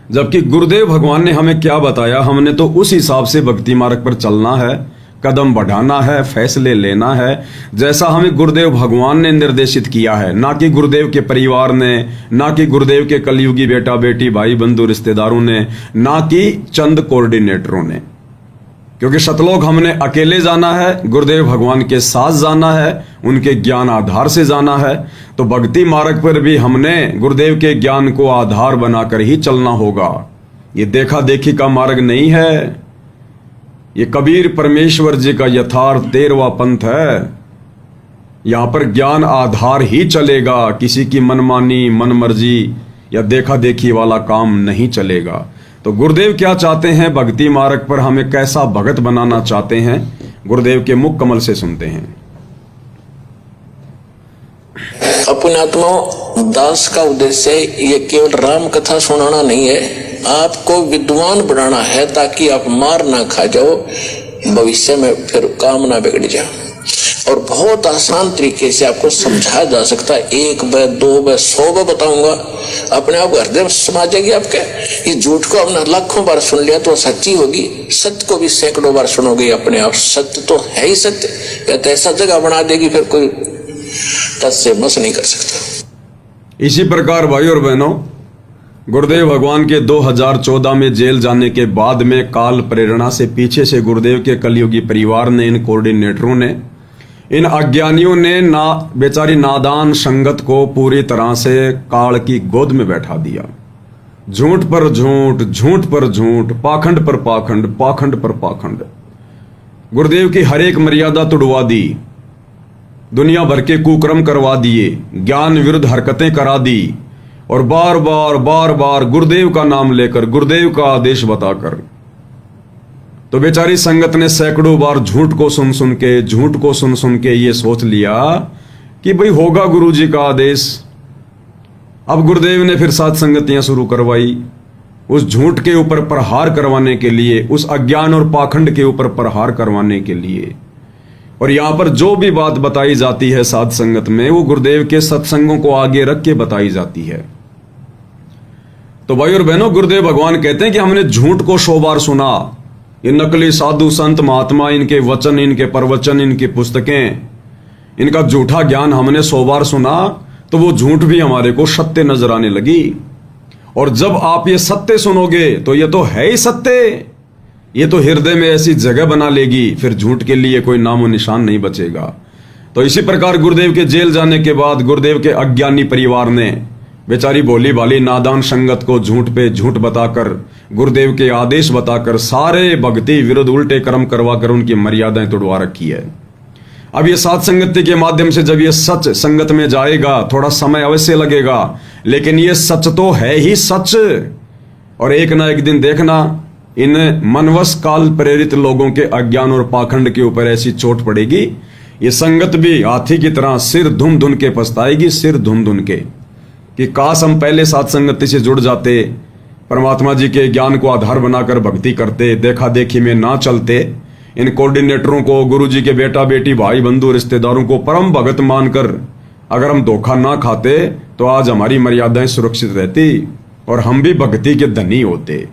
जबकि गुरुदेव भगवान ने हमें क्या बताया, हमने तो उस हिसाब से भक्ति मार्ग पर चलना है, कदम बढ़ाना है, फैसले लेना है जैसा हमें गुरुदेव भगवान ने निर्देशित किया है, ना कि गुरुदेव के परिवार ने, ना कि गुरुदेव के कलयुगी बेटा बेटी भाई बंधु रिश्तेदारों ने, ना कि चंद कोऑर्डिनेटरों ने। क्योंकि सतलोक हमने अकेले जाना है, गुरुदेव भगवान के साथ जाना है, उनके ज्ञान आधार से जाना है। तो भक्ति मार्ग पर भी हमने गुरुदेव के ज्ञान को आधार बनाकर ही चलना होगा। ये देखा देखी का मार्ग नहीं है, ये कबीर परमेश्वर जी का यथार्थ 13वां पंथ है। यहां पर ज्ञान आधार ही चलेगा, किसी की मनमानी मनमर्जी या देखा देखी वाला काम नहीं चलेगा। तो गुरुदेव क्या चाहते हैं, भक्ति मार्ग पर हमें कैसा भगत बनाना चाहते हैं, गुरुदेव के मुख कमल से सुनते हैं। अपनात्मा दास का उद्देश्य ये केवल राम कथा सुनाना नहीं है, आपको विद्वान बनाना है ताकि आप मार ना खा जाओ, भविष्य में फिर काम ना बिगड़ जाए। और बहुत आसान तरीके से आपको समझाया जा सकता है, 1 बार 2 बार 100 बार बताऊंगा, अपने आप हृदय में समा जाएगी आपके। ये झूठ को आपने लाखों बार सुन लिया तो सच्ची होगी, सत्य को भी सैकड़ों बार सुनोगे अपने आप, सत्य तो है ही सत्य। या तो ऐसा जगह बना देगी फिर कोई टस से मस नहीं कर सकता। इसी प्रकार भाई और बहनों, गुरुदेव भगवान के 2014 में जेल जाने के बाद में काल प्रेरणा से पीछे से गुरुदेव के कलयुगी परिवार ने, इन कोऑर्डिनेटरों ने, इन अज्ञानियों ने बेचारी नादान संगत को पूरी तरह से काल की गोद में बैठा दिया। झूठ पर झूठ, झूठ पर झूठ, पाखंड पर पाखंड, पाखंड पर पाखंड, गुरुदेव की हर एक मर्यादा तोड़वा दी, दुनिया भर के कुकर्म करवा दिए, ज्ञान विरुद्ध हरकतें करा दी, और बार बार गुरुदेव का नाम लेकर, गुरुदेव का आदेश बताकर। तो बेचारी संगत ने सैकड़ों बार झूठ को सुन सुन के ये सोच लिया कि भाई होगा गुरु जी का आदेश। अब गुरुदेव ने फिर सात संगतियां शुरू करवाई, उस झूठ के ऊपर प्रहार करवाने के लिए, उस अज्ञान और पाखंड के ऊपर प्रहार करवाने के लिए। और यहां पर जो भी बात बताई जाती है साध संगत में, वो गुरुदेव के सत्संगों को आगे रख के बताई जाती है। तो भाई और बहनों, गुरुदेव भगवान कहते हैं कि हमने झूठ को 100 बार सुना, ये नकली साधु संत महात्मा, इनके वचन, इनके प्रवचन, इनकी पुस्तकें, इनका झूठा ज्ञान हमने 100 बार सुना, तो वो झूठ भी हमारे को सत्य नजर आने लगी। और जब आप ये सत्य सुनोगे तो ये तो है ही सत्य, ये तो हृदय में ऐसी जगह बना लेगी, फिर झूठ के लिए कोई नामो निशान नहीं बचेगा। तो इसी प्रकार गुरुदेव के जेल जाने के बाद गुरुदेव के अज्ञानी परिवार ने बेचारी भोली भाली नादान संगत को झूठ पे झूठ बताकर, गुरुदेव के आदेश बताकर, सारे भक्ति विरुद्ध उल्टे कर्म करवाकर उनकी मर्यादाएं तोड़वा रखी है। अब ये सात संगति के माध्यम से जब ये सच संगत में जाएगा, थोड़ा समय अवश्य लगेगा, लेकिन ये सच तो है ही सच। और एक ना एक दिन देखना, इन मनवश काल प्रेरित लोगों के अज्ञान और पाखंड के ऊपर ऐसी चोट पड़ेगी, ये संगत भी हाथी की तरह सिर धुन धुन के पछताएगी, सिर धुन धुन के, कि काश हम पहले सात संगति से जुड़ जाते, परमात्मा जी के ज्ञान को आधार बनाकर भक्ति करते, देखा देखी में ना चलते, इन कोऑर्डिनेटरों को, गुरु जी के बेटा बेटी भाई बंधु रिश्तेदारों को परम भगत मानकर अगर हम धोखा ना खाते, तो आज हमारी मर्यादाएं सुरक्षित रहती और हम भी भक्ति के धनी होते।